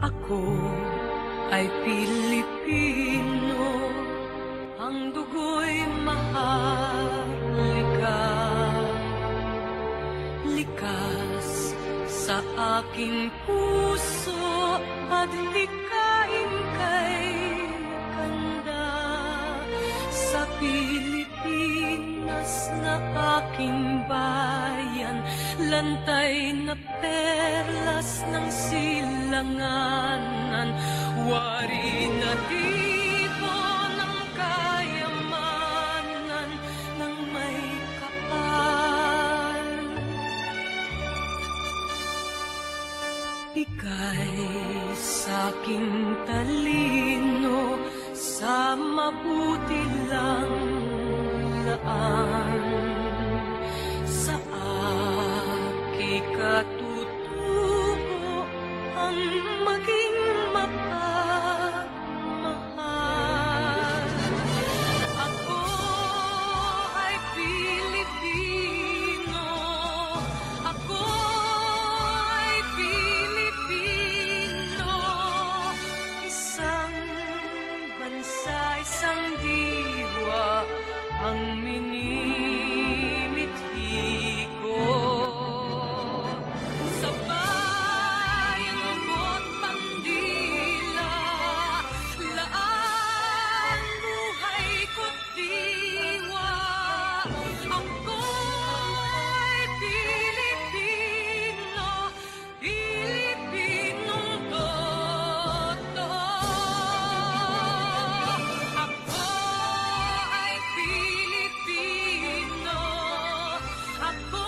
Ako ay Pilipino, ang dugo'y maharlika. Likas sa aking puso at hikain kay kanda. Sa Pilipinas na aking bayan, lantay na perlas ng silanganan, wari na dito ng kayamanan ng may kapal. Ika'y sa'king talino sa mabuti lang laan. Sa aki katutubo ang maging mapagmahal. Ako ay Pilipino, ako ay Pilipino, isang bansa, isang diwa ang minimithi ko. Sa bayan ko't bandila, laan buhay ko't diwa. Ako ay Pilipino, Pilipinong totoo. Ako ay Pilipino, ako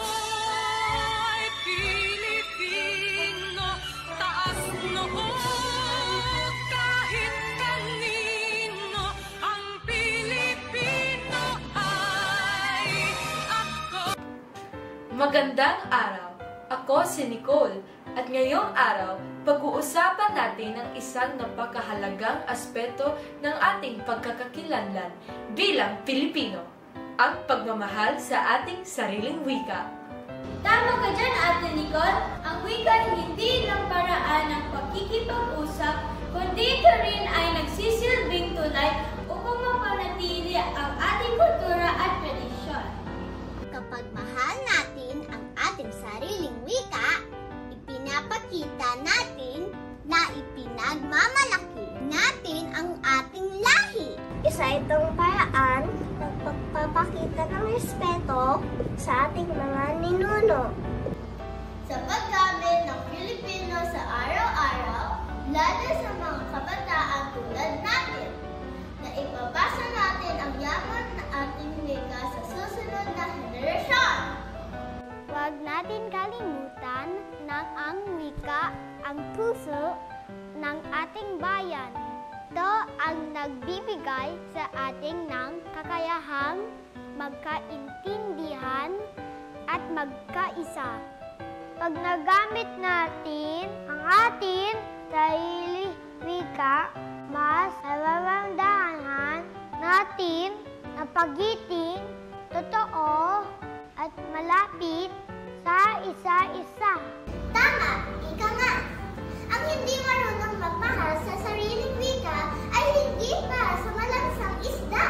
ay Pilipino, taas noo kahit kanino, ang Pilipino ay ako. Magandang araw! Ako si Nicole at ngayong araw, pag-uusapan natin ang isang napakahalagang aspeto ng ating pagkakakilanlan bilang Pilipino, ang pagmamahal sa ating sariling wika. Tama ka dyan, Ate Nicole. Ang wika ay hindi lang paraan ng pakikipag-usap, kundi ito rin ay nagsisilbing tulay upang mapanatili ang ating kultura at tradisyon. Kapag mahal natin ang ating sariling wika, ipinapakita natin na ipinagmamalaki natin ang ating lahi. Isa itong paraan ng pagpapakita ng respeto sa ating mga ninuno. Sa paggamit ng Pilipino sa araw-araw, lalo sa mga kabataan tulad natin, na ipapasa natin ang yaman ng ating wika sa susunod na henerasyon. Huwag natin kalimutan na ang wika ang puso ng ating bayan. Ito ang nagbibigay sa ating ng kakayahang magkaintindihan at magkaisa. Pag nagamit natin ang ating sarili wika, mas nararamdaman natin na pagiting totoo at malapit sa isa-isa. Tama! Ika nga! Ang hindi marunong magmahal sa sariling wika ay hindi para sa malansang isda.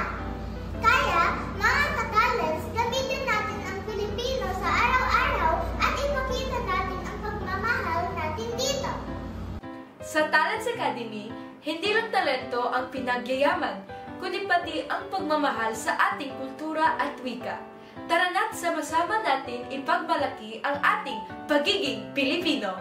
Kaya, mga ka-talents, gamitin natin ang Pilipino sa araw-araw at ipakita natin ang pagmamahal natin dito. Sa Talents Academy, hindi lang talento ang pinagyayaman, kundi pati ang pagmamahal sa ating kultura at wika. Tara na't sama-sama natin ipagmalaki ang ating pagiging Pilipino.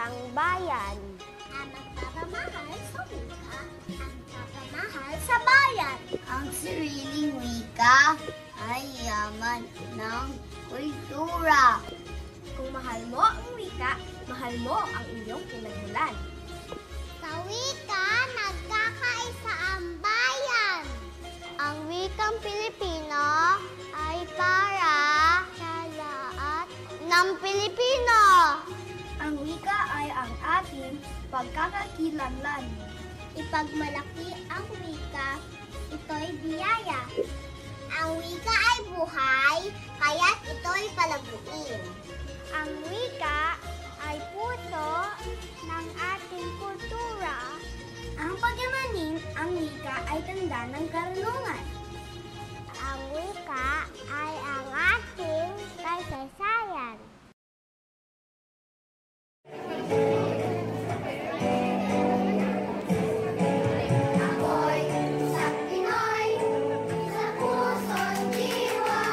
isang bayan. Ang magpapamahal sa wika, ang papamahal sa bayan. Ang sariling wika ay yaman ng kultura. Kung mahal mo ang wika, mahal mo ang iyong pinagmulan. Sa wika, nagkakaisa ang bayan. Ang wikang Pilipino ay para sa lahat ng Pilipino. Ang wika ay ang ating pagkakakilanlan. Ipagmalaki ang wika, ito'y biyaya. Ang wika ay buhay, kaya't ito'y palaguin. Ang wika ay puso ng ating kultura. Ang pagyamanin, ang wika ay tanda ng karunungan. Ang wika ay ang ating kasaysayan. Ako'y isang Pinoy, sa puso't diwa.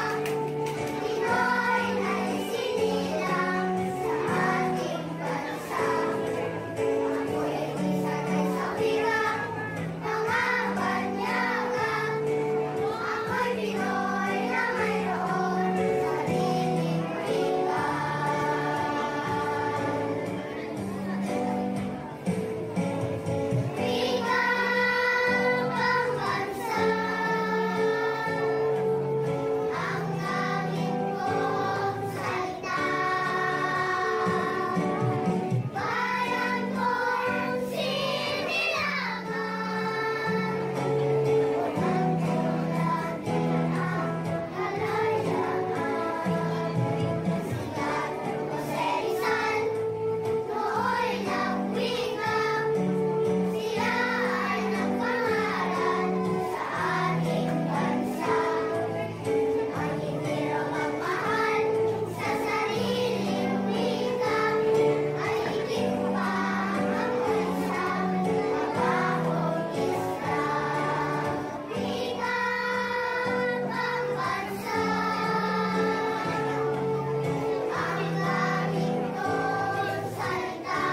Pinoy ay sinilang sa ating bansa. Ako'y sanay sa wika, mga banyaga. Ako'y Pinoy na mayroon sariling wika. Wika pambansa, ang aming kong salita. Bayan kong sinilangan, walang tulad ang kalayaan. Sikat Jose Rizal, nooy nagwika. Sila ay nagpangalan sa ating bansa. Ang hindi raw magmahal sa sariling wika ay higit pa ang bansa mababong isla. Wika pambansa, ang aming kong salita.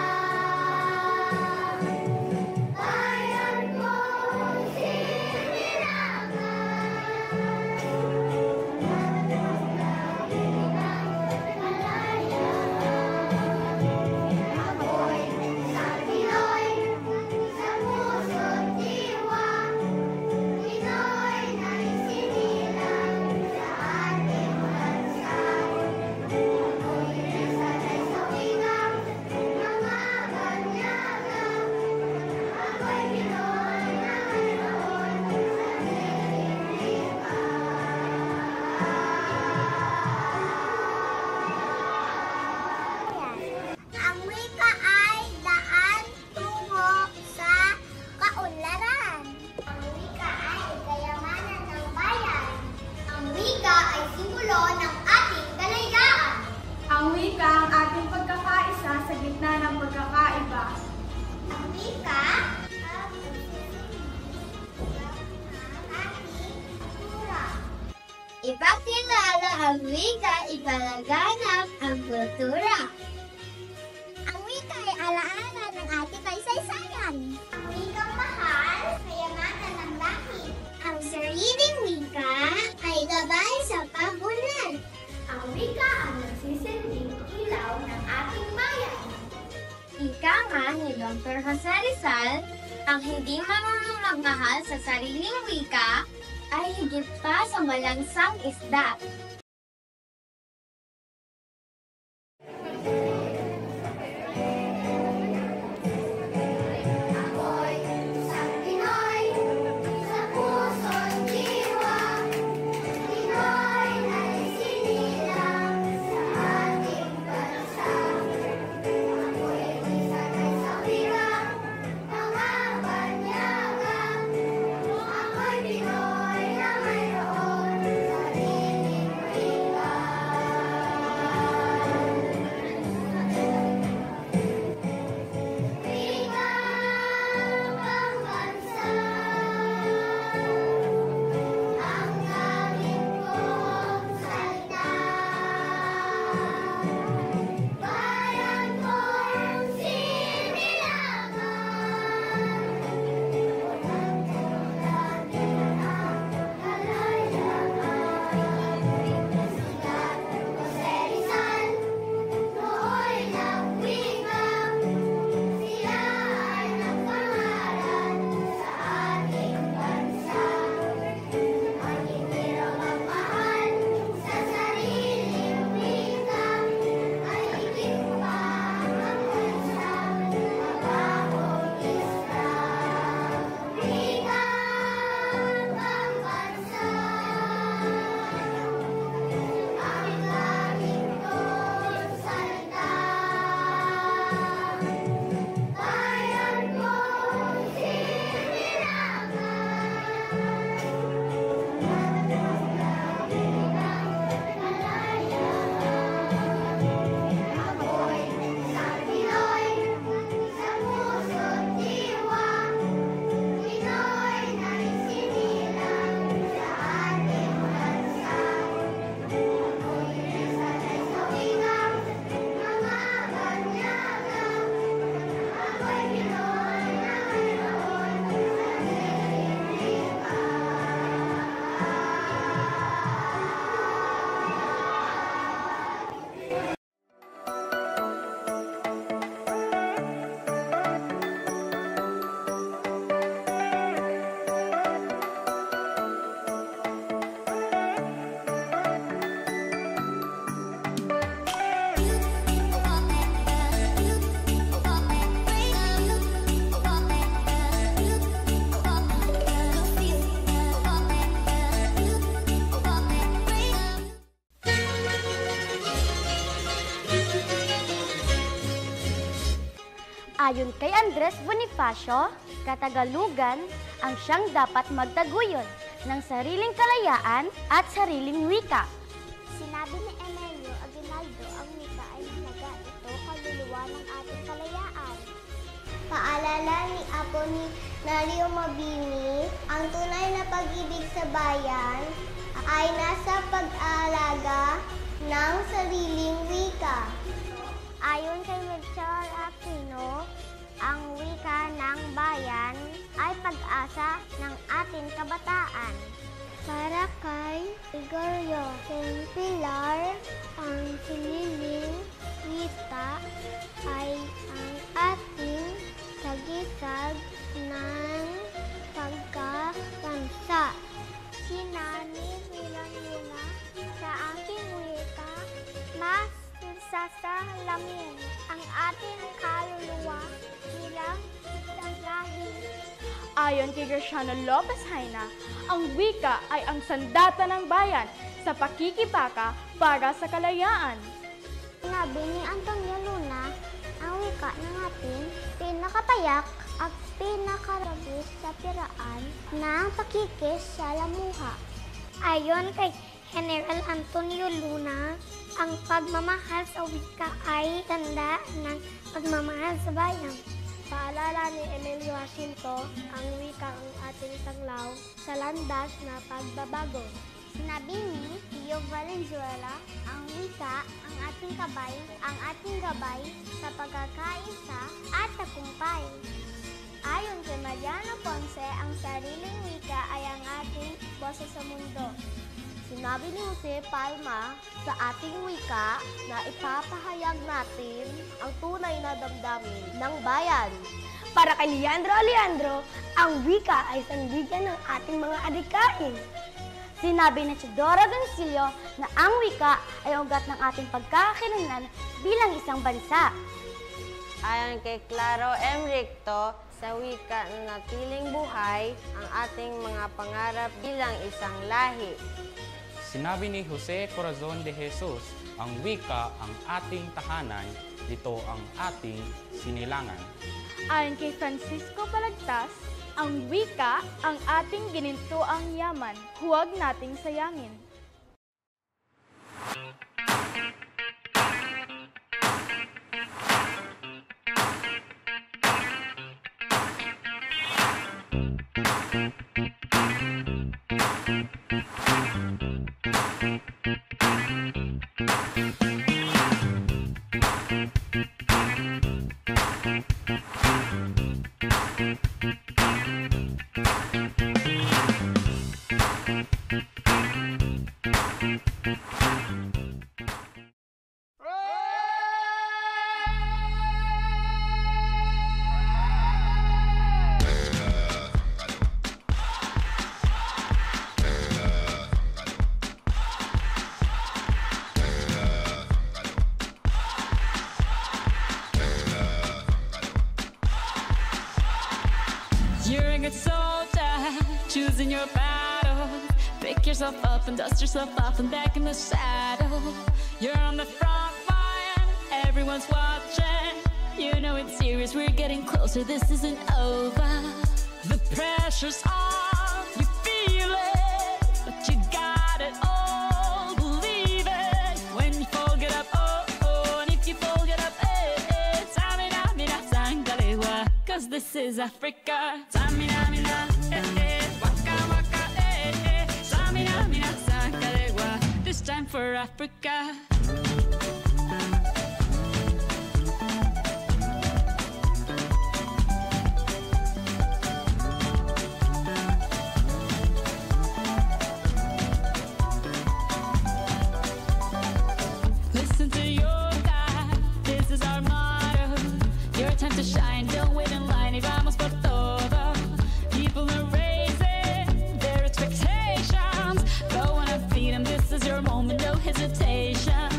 Bayan kong sinilangan, ako'y isang Pinoy, sa puso't diwa. Pinoy na'y sinilang sa ating bansa. Ako'y sanay sa wika, mga banyaga. Ako'y Pinoy na mayroon sariling wika. Ang wika ay daan tungo sa kaunlaran. Ang wika ay kayamanan ng bayan. Ang wika ay simbolo ng ating kalayaan. Ang wika ang ating pagkakaisa sa gitna ng pagkakaiba. Ang wika ang ating kultura. Ipakilala ang wika, ipalaganap ang kultura. Ang wika ay alaala ng ating kasaysayan. Ang wikang mahal, kayamanan ng langit. Ang sariling wika ay gabay sa pag-unlad. Ang wika ang nagsisilbing ilaw ng ating bayan. Ika nga ni Dr. Jose Rizal, ang hindi marunong magmahal sa sariling wika ay higit pa sa malansang isda. Ako'y isang Pinoy, sa puso't diwa. Pinoy na'y sinilang sa ating bansa. Ako'y sanay sa wika, mga banyaga. Ako'y Pinoy na mayroon sariling Ayon kay Andres Bonifacio, Katagalugan ang siyang dapat magtaguyod ng sariling kalayaan at sariling wika. Sinabi ni Emilio Aguinaldo, ang wika ay mahalaga. Ito kaluluwa ng ating kalayaan. Paalala ni Apolinario Mabini, ang tunay na pag-ibig sa bayan ay nasa pag-aalaga ng sariling wika. Ayon kay Melchor Aquino, ang wika ng bayan ay pag-asa ng ating kabataan. Para kay Gregorio Pilar, ang sariling wika ay ang ating sagisag ng pagkabansa. Sinani Milanuna, sa aking wika, mas sasalamin ang ating kaluluwa bilang isang lahi. Ayon kay Graciano Lopez Haina, ang wika ay ang sandata ng bayan sa pakikibaka para sa kalayaan. Sinabi ni Antonio Luna, ang wika ng ating pinakapayak at pinakarabis sa piraan ng pakikis sa lamuha. Ayon kay General Antonio Luna, ang pagmamahal sa wika ay tanda ng pagmamahal sa bayan. Paalala ni Emilio Jacinto, ang wika ang ating tanglaw sa landas na pagbabago. Sinabi ni Pio Valenzuela, ang wika ang ating gabay sa pagkakaisa at tagumpay. Ayon kay Mariano Ponce, ang sariling wika ay ang ating boses sa mundo. Sinabi ni Jose Palma, sa ating wika na ipapahayag natin ang tunay na damdamin ng bayan. Para kay Leandro, ang wika ay sandigan ng ating mga adikain. Sinabi ni Chidoro Doncillo na ang wika ay ugat ng ating pagkakakilanlan bilang isang bansa. Ayon kay Claro M. Ricto, sa wika na natiling buhay ang ating mga pangarap bilang isang lahi. Sinabi ni Jose Corazon de Jesus, ang wika ang ating tahanan, ito ang ating sinilangan. Ayon kay Francisco Balagtas, ang wika ang ating ginintuang yaman, huwag nating sayangin. You're a good soldier, choosing your battle. Pick yourself up and dust yourself off and back in the saddle. You're on the front line, everyone's watching. You know it's serious, we're getting closer, this isn't over. The pressure's on, you feel it, but you got it all, believe it. When you fall, get up, oh, oh, and if you fall, get up, eh, eh. Samina, mina, sangalewa, 'cause this is Africa. Samina, mina, eh, eh, waka, waka, eh, eh. Samina, mina, sangalewa, this time for Africa. Listen to your God, this is our motto. Your time to shine, don't wait in line, y vamos por todo. People are raising their expectations. Go on and feed them, this is your moment, no hesitation.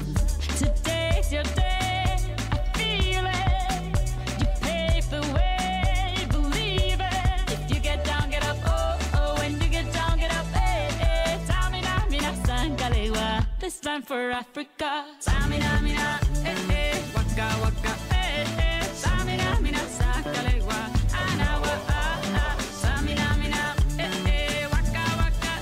Today's your day, I feel it. You pave the way, believe it. If you get down, get up, oh, oh. When you get down, get up, eh, eh. Tamina, mina, sangalewa, this time for Africa. Samina, mina, eh, eh. Waka, waka, eh, eh. Samina, mina, sangalewa. sakalewa, anawa samina mina, waka waka,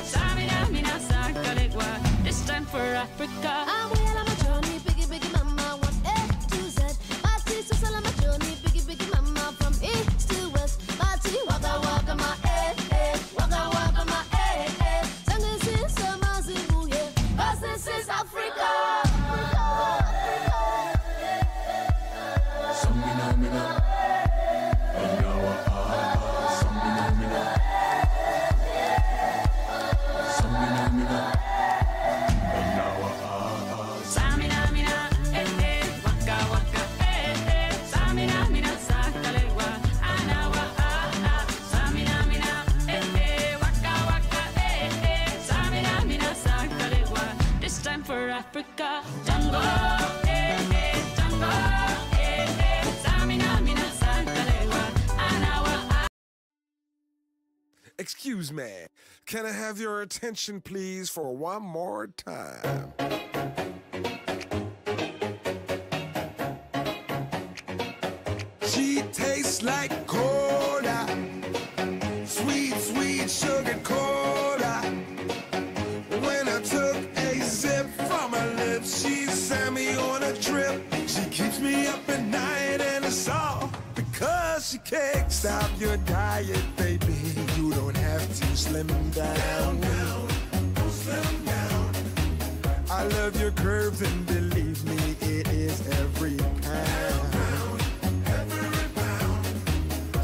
samina mina sakalewa. This time for Africa. I'm well on my journey, biggie, biggie mama, one A to Z. My sister's all on my journey, biggie, biggie mama, from east to west. My tea, waka waka, my waka waka, my Sing this is Amazibu, yeah, 'cause this is Africa. Samina mina, anawa samina mina, samina mina, anawa Samina mina, waka waka, samina mina sakalewa, anawa samina mina, waka waka, samina mina sakalewa. This time for Africa, Tango, tango, samina mina sakalewa, anawa. Excuse me, can I have your attention please for one more time? She tastes like cola, sweet, sweet sugar cola. When I took a sip from her lips, she sent me on a trip. She keeps me up at night and it's all because she kicks. Stop your diet, baby. You don't have to slim down. Slim down. I love your curves and believe me, it is every pound. Every pound.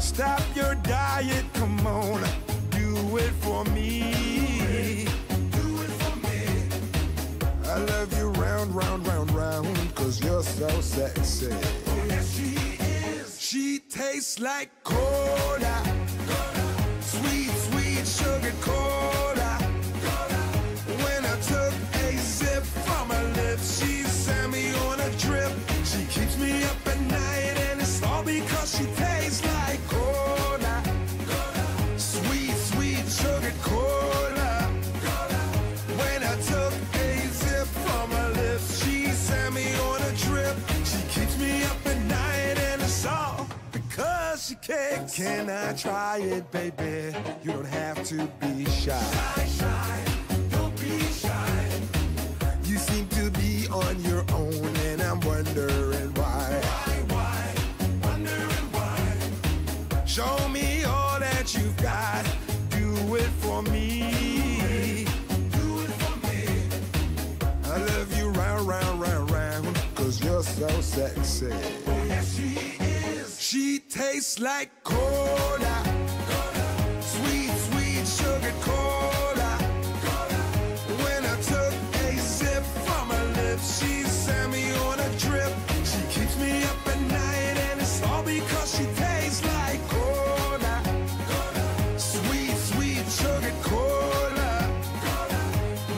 Stop your diet, come on, do it for me. Do it for me. I love you round, round, round, round, 'cause you're so sexy. Oh, yes, she is. She tastes like cola, sweet, sweet sugar cola. When I took a sip from her lips, she sent me on a trip. She keeps me up at night and it's all because she tastes like cola, sweet, sweet sugar cola. When I took a sip from her lips, she sent me on a trip. She keeps me up at night and it's all because she kicks. Can I try it, baby? You don't have to be shy. Don't be shy. You seem to be on your own and I'm wondering why. Why? Wondering why. Show me all that you've got. Do it for me. Do it for me. I love you round, round, round, round, 'cause you're so sexy. Oh, yes, she is. She tastes like cola, sweet, sweet sugar cola. When I took a sip from her lips, she sent me on a trip. She keeps me up at night and it's all because she tastes like cola, sweet, sweet sugar cola.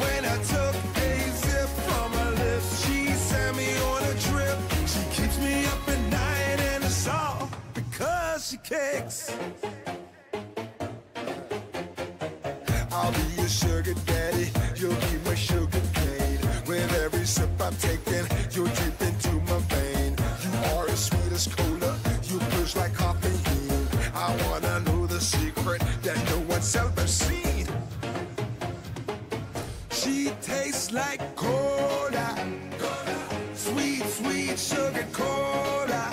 When I took a sip from her lips, she sent me on a trip. She keeps me up at night and it's all because she kicks. I'll be your sugar daddy, you'll be my sugar cane. With every sip I'm taking, you're deep into my vein. You are as sweet as cola, you push like caffeine. I wanna know the secret that no one's ever seen. She tastes like cola, sweet, sweet sugar cola.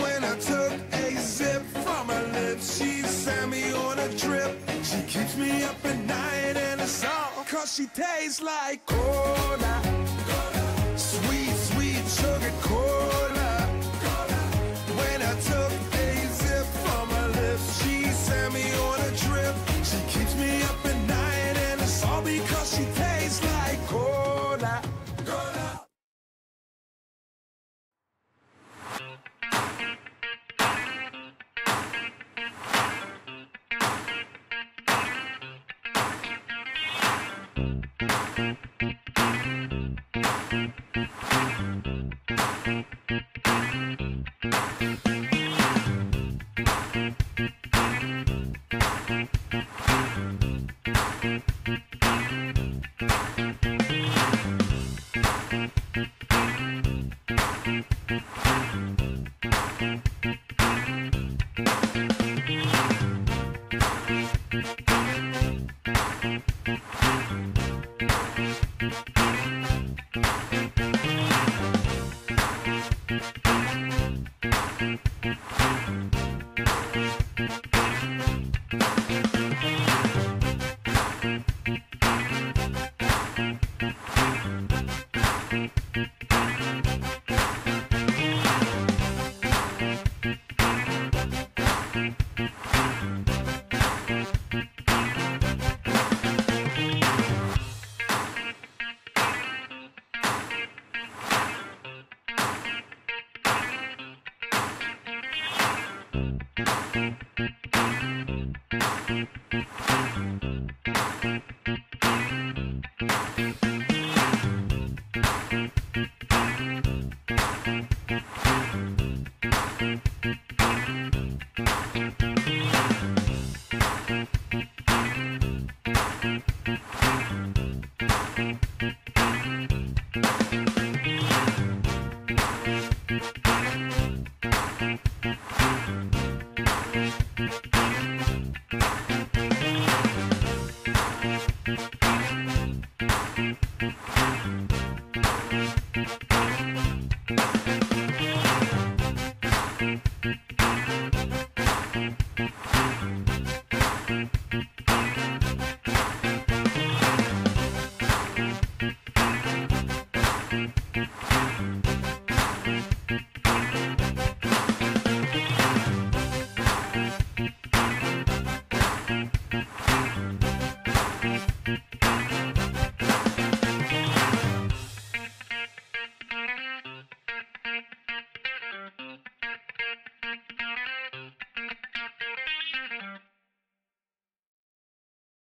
When I took a sip from her lips, she sent me on a trip. She keeps me up at night and it's all 'cause she tastes like cola, sweet, sweet sugar cola. When I took a sip from her lips, she sent me on a trip. She keeps me up at night and it's all because she tastes like cola.